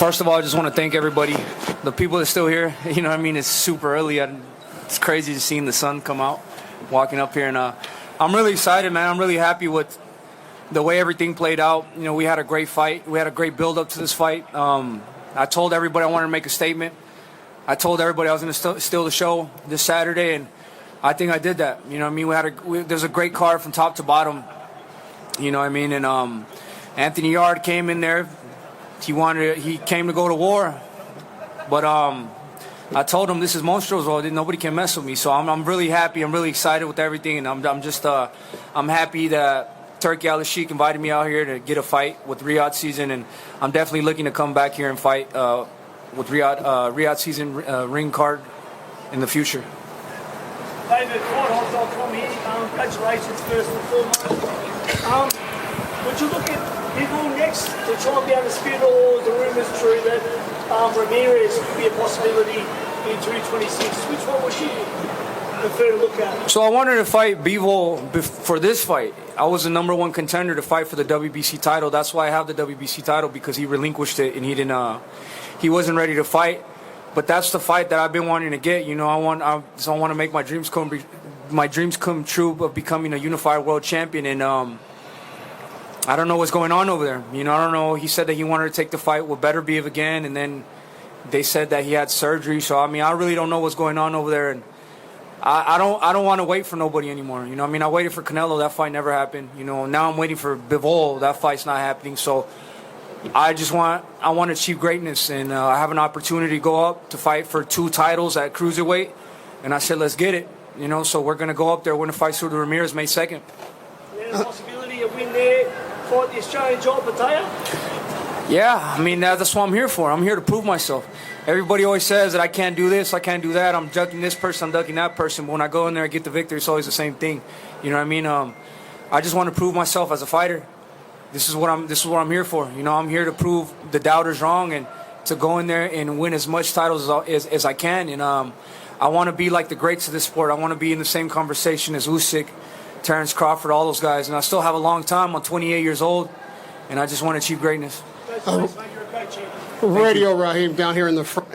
First of all, I just want to thank everybody, the people that are still here. You know what I mean? It's super early. It's crazy just seeing the sun come out, walking up here. And I'm really excited, man. I'm really happy with the way everything played out. You know, we had a great fight. We had a great build-up to this fight. I told everybody I wanted to make a statement. I told everybody I was going to steal the show this Saturday, and I think I did that. You know what I mean? There's a great card from top to bottom. You know what I mean? And Anthony Yarde came in there. He came to go to war. But I told him this is Monstros World. Nobody can mess with me. So I'm really happy. I'm really excited with everything, and I'm happy that Turkey Al-Sheikh invited me out here to get a fight with Riyadh Season, and I'm definitely looking to come back here and fight with Riyadh Season ring card in the future. David, FightHub.com here. Congratulations first and foremost. Would you look at people next to try and be able to spin all the rumours true that Ramirez could be a possibility in 2026? Which one would you prefer to look at? So I wanted to fight Bivol for this fight. I was the #1 contender to fight for the WBC title. That's why I have the WBC title, because he relinquished it and he wasn't ready to fight. But that's the fight that I've been wanting to get. You know, I want to make my dreams come true of becoming a unified world champion. And I don't know what's going on over there. You know, I don't know. He said that he wanted to take the fight with Benavidez again, and then they said that he had surgery. So I mean, I really don't know what's going on over there, and I don't want to wait for nobody anymore. You know, I mean, I waited for Canelo. That fight never happened. You know, now I'm waiting for Bivol. That fight's not happening. So I want to achieve greatness, and I have an opportunity to go up to fight for 2 titles at cruiserweight, and I said, let's get it. You know, so we're gonna go up there. We're gonna fight Suda Ramirez May 2nd. There's a possibility of win there. Fight the Australian Joel Pataya? Yeah, I mean, that's what I'm here for. I'm here to prove myself. Everybody always says that I can't do this, I can't do that. I'm ducking this person, I'm ducking that person. But when I go in there and get the victory, it's always the same thing. You know what I mean? I just want to prove myself as a fighter. This is what I'm here for. You know, I'm here to prove the doubters wrong and to go in there and win as much titles as I can. And I want to be like the greats of this sport. I want to be in the same conversation as Usyk, Terrence Crawford, all those guys. And I still have a long time. I'm 28 years old, and I just want to achieve greatness. Radio Raheem down here in the front.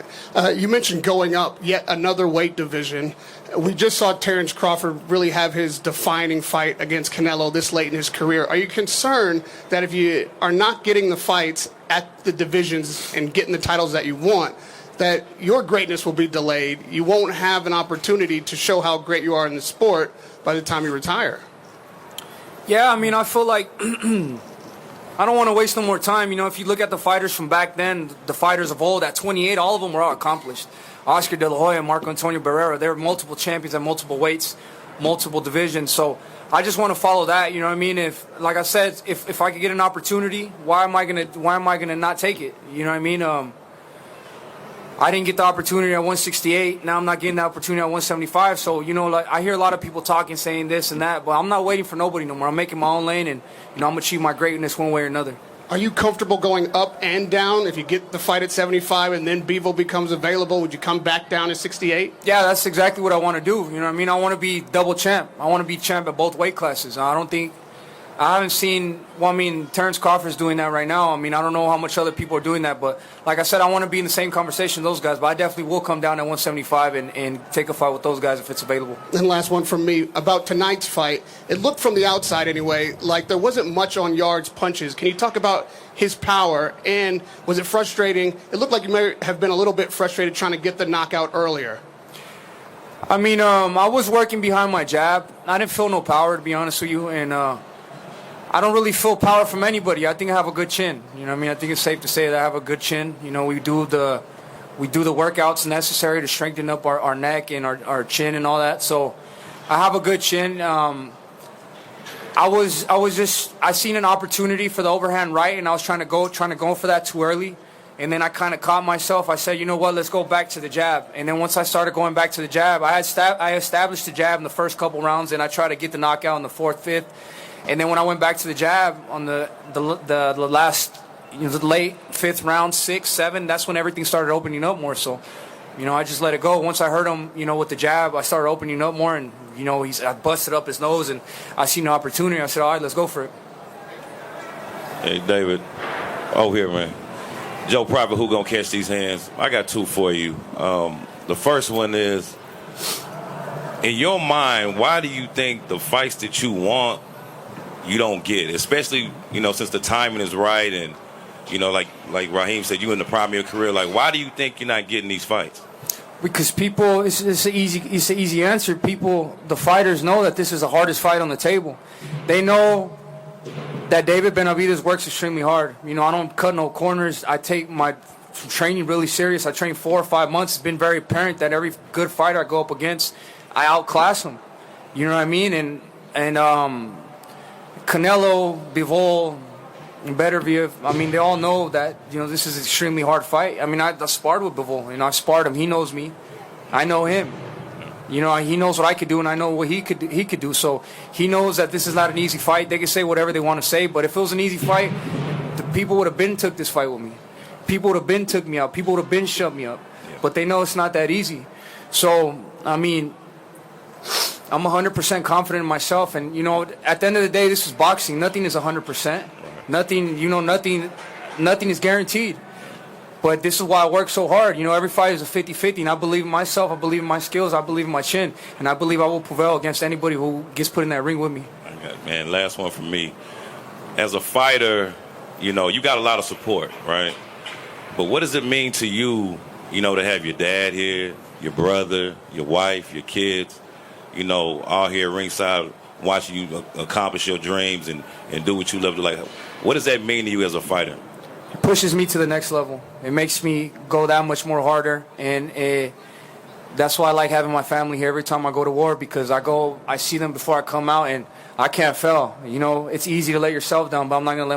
You mentioned going up yet another weight division. We just saw Terrence Crawford really have his defining fight against Canelo this late in his career. Are you concerned that if you are not getting the fights at the divisions and getting the titles that you want, that your greatness will be delayed? You won't have an opportunity to show how great you are in the sport by the time you retire. Yeah, I mean, I feel like I don't want to waste no more time. You know, if you look at the fighters from back then, the fighters of old, at 28, all of them were all accomplished. Oscar De La Hoya, Marco Antonio Barrera, they were multiple champions at multiple weights, multiple divisions. So I just want to follow that. You know what I mean? If, like I said, if I could get an opportunity, why am I gonna not take it? You know what I mean? I didn't get the opportunity at 168. Now I'm not getting the opportunity at 175. So, you know, like, I hear a lot of people talking, saying this and that, but I'm not waiting for nobody no more. I'm making my own lane, and, you know, I'm going to achieve my greatness one way or another. Are you comfortable going up and down? If you get the fight at 75 and then Bivol becomes available, would you come back down at 68? Yeah, that's exactly what I want to do. You know what I mean? I want to be double champ. I want to be champ at both weight classes. I haven't seen, well, I mean, Terrence Crawford's doing that right now. I mean, I don't know how much other people are doing that, but like I said, I want to be in the same conversation with those guys, but I definitely will come down at 175 and take a fight with those guys if it's available. And last one from me, about tonight's fight. It looked from the outside anyway, like there wasn't much on Yarde's punches. Can you talk about his power, and was it frustrating? It looked like you may have been a little bit frustrated trying to get the knockout earlier. I mean, I was working behind my jab. I didn't feel no power, to be honest with you, and I don't really feel power from anybody. I think I have a good chin. You know what I mean? I think it's safe to say that I have a good chin. You know, we do the workouts necessary to strengthen up our neck and our chin and all that. So I have a good chin. I seen an opportunity for the overhand right, and I was trying to go for that too early. And then I kind of caught myself. I said, you know what, let's go back to the jab. And then once I started going back to the jab, I established the jab in the first couple rounds, and I tried to get the knockout in the 4th, 5th. And then when I went back to the jab on the last, you know, the late 5th round, 6, 7, that's when everything started opening up more. So, you know, I just let it go. Once I heard him, you know, with the jab, I started opening up more, and, you know, I busted up his nose, and I seen the opportunity. I said, all right, let's go for it. Hey, David. Oh, here, man. Joe Private, who gonna catch these hands? I got two for you. The first one is, in your mind, why do you think the fights that you want, you don't get? Especially, since the timing is right and, like Raheem said, you in the prime of your career. Like, why do you think you're not getting these fights? Because people, it's an easy answer. People, the fighters know that this is the hardest fight on the table. They know that David Benavidez works extremely hard. I don't cut no corners. I take my training really serious. I train 4 or 5 months. It's been very apparent that every good fighter I go up against, I outclass them. You know what I mean? And Canelo, Bivol, and Benavidez, they all know that, this is an extremely hard fight. I sparred with Bivol. I sparred him. He knows me. I know him. He knows what I could do, and I know what he could do. So he knows that this is not an easy fight. They can say whatever they want to say, but if it was an easy fight, the people would have been took this fight with me. People would have been took me out. People would have been shoved me up. But they know it's not that easy. So, I'm 100% confident in myself. And, at the end of the day, this is boxing. Nothing is 100%. Nothing is guaranteed. But this is why I work so hard. Every fight is a 50-50, and I believe in myself, I believe in my skills, I believe in my chin, and I believe I will prevail against anybody who gets put in that ring with me. Man, last one from me. As a fighter, you got a lot of support, right? But what does it mean to you, to have your dad here, your brother, your wife, your kids, all here ringside watching you accomplish your dreams and do what you love to like? What does that mean to you as a fighter? It pushes me to the next level. It makes me go that much more harder, and that's why I like having my family here every time I go to war, because I see them before I come out, and I can't fail. It's easy to let yourself down, but I'm not gonna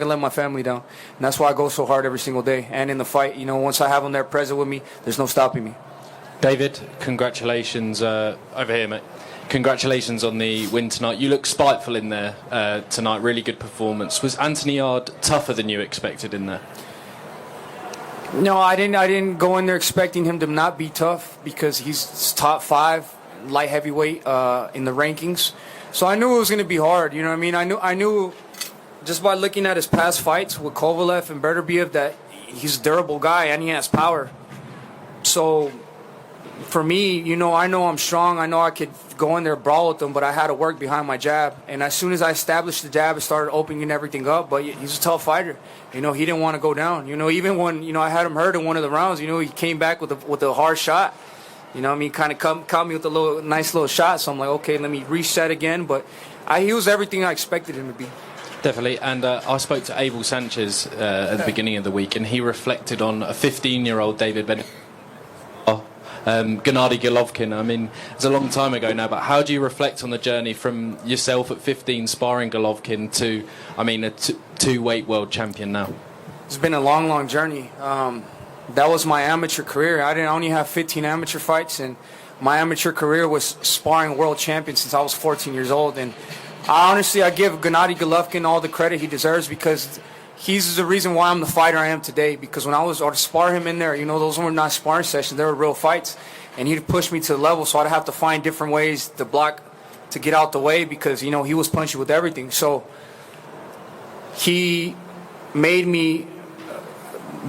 let my family down, and that's why I go so hard every single day. And in the fight, once I have them there present with me, there's no stopping me. David, congratulations over here, mate. Congratulations on the win tonight. You look spiteful in there tonight. Really good performance. Was Anthony Yarde tougher than you expected in there? No, I didn't go in there expecting him to not be tough, because he's top 5 light heavyweight in the rankings. So I knew it was going to be hard. You know what I mean? I knew just by looking at his past fights with Kovalev and Benavidez that he's a durable guy and he has power. So for me, I know I'm strong. I know I could go in there and brawl with him, but I had to work behind my jab. And as soon as I established the jab, it started opening everything up. But he's a tough fighter. He didn't want to go down. Even when, I had him hurt in one of the rounds, he came back with a hard shot. Kind of caught me with a nice little shot. So I'm like, okay, let me reset again. But he was everything I expected him to be. Definitely. And I spoke to Abel Sanchez at the beginning of the week, and he reflected on a 15-year-old David Benavidez. Gennady Golovkin. It's a long time ago now, but how do you reflect on the journey from yourself at 15 sparring Golovkin to, a two-weight world champion now? It's been a long, long journey. That was my amateur career. I only have 15 amateur fights, and my amateur career was sparring world champion since I was 14 years old. And I give Gennady Golovkin all the credit he deserves, because he's the reason why I'm the fighter I am today. Because when I was to spar him in there, those were not sparring sessions; they were real fights, and he'd push me to the level. So I'd have to find different ways to block, to get out the way, because he was punchy with everything. So he made me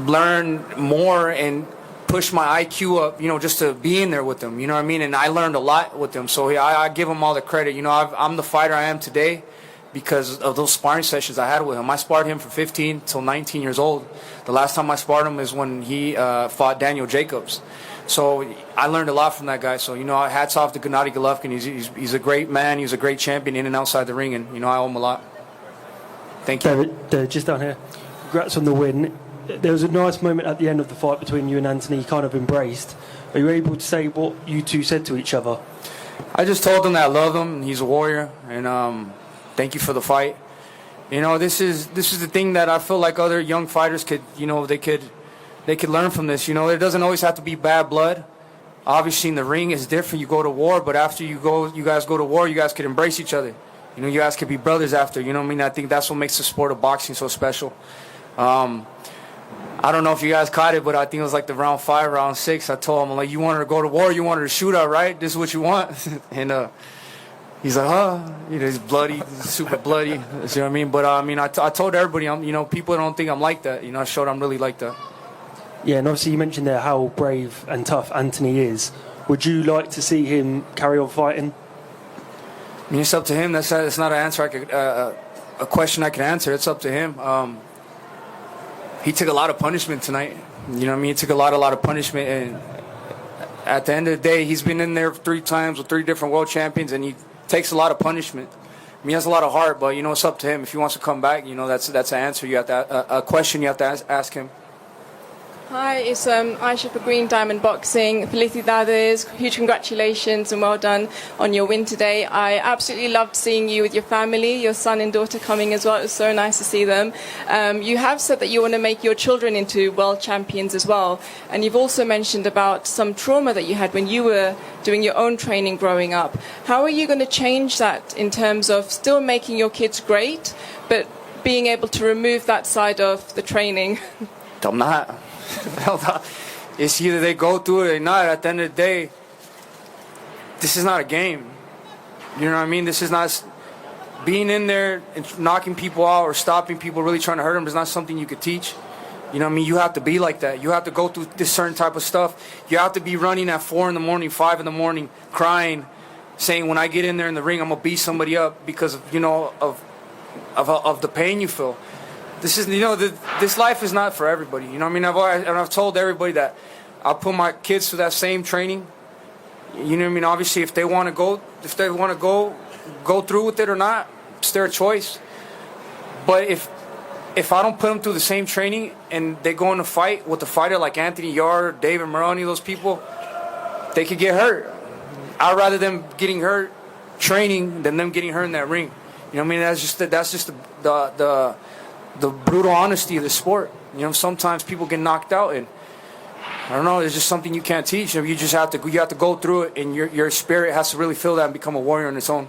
learn more and push my IQ up, just to be in there with him. You know what I mean? And I learned a lot with him. So I give him all the credit. I'm the fighter I am today because of those sparring sessions I had with him. I sparred him from 15 till 19 years old. The last time I sparred him is when he fought Daniel Jacobs. So I learned a lot from that guy. So, hats off to Gennady Golovkin. He's a great man. He's a great champion in and outside the ring. And, I owe him a lot. Thank you. David, just down here. Congrats on the win. There was a nice moment at the end of the fight between you and Anthony, kind of embraced. Are you able to say what you two said to each other? I just told him that I love him. He's a warrior. And thank you for the fight. This is the thing that I feel like other young fighters could, they could learn from this. It doesn't always have to be bad blood. Obviously, in the ring is different. You go to war, but after you guys go to war, you guys could embrace each other. You guys could be brothers after. I think that's what makes the sport of boxing so special. I don't know if you guys caught it, but I think it was like the round 5, round 6. I told him, you wanted to go to war, you wanted to shoot out, right? This is what you want. And he's like, he's bloody, he's super bloody. You know what I mean? But I told everybody, people don't think I'm like that. I showed I'm really like that. Yeah, and obviously you mentioned there how brave and tough Anthony is. Would you like to see him carry on fighting? It's up to him. That's not an answer a question I can answer. It's up to him. He took a lot of punishment tonight. He took a lot of punishment, and at the end of the day, he's been in there 3 times with 3 different world champions, and he takes a lot of punishment. He has a lot of heart, but it's up to him. If he wants to come back, that's an answer. You have to a question you have to ask him. Hi, it's Aisha for Green Diamond Boxing. Felicidades, huge congratulations and well done on your win today. I absolutely loved seeing you with your family, your son and daughter coming as well. It was so nice to see them. You have said that you want to make your children into world champions as well. And you've also mentioned about some trauma that you had when you were doing your own training growing up. How are you going to change that in terms of still making your kids great, but being able to remove that side of the training? I'm not. It's either they go through it or not. At the end of the day, this is not a game. You know what I mean? This is not being in there and knocking people out or stopping people, really trying to hurt them. Is not something you could teach. You know what I mean? You have to be like that. You have to go through this certain type of stuff. You have to be running at 4 in the morning, 5 in the morning, crying, saying, when I get in there in the ring, I'm gonna beat somebody up because of of the pain you feel. This is, this life is not for everybody. You know what I mean? I've told everybody that I'll put my kids through that same training. You know what I mean? Obviously, if they want to go through with it or not, it's their choice. But if I don't put them through the same training and they go in a fight with a fighter like Anthony Yarde, David Moroni, those people, they could get hurt. I'd rather them getting hurt training than them getting hurt in that ring. You know what I mean? That's just the brutal honesty of the sport. Sometimes people get knocked out, and I don't know. It's just something you can't teach. You just have to go through it, and your spirit has to really feel that and become a warrior on its own.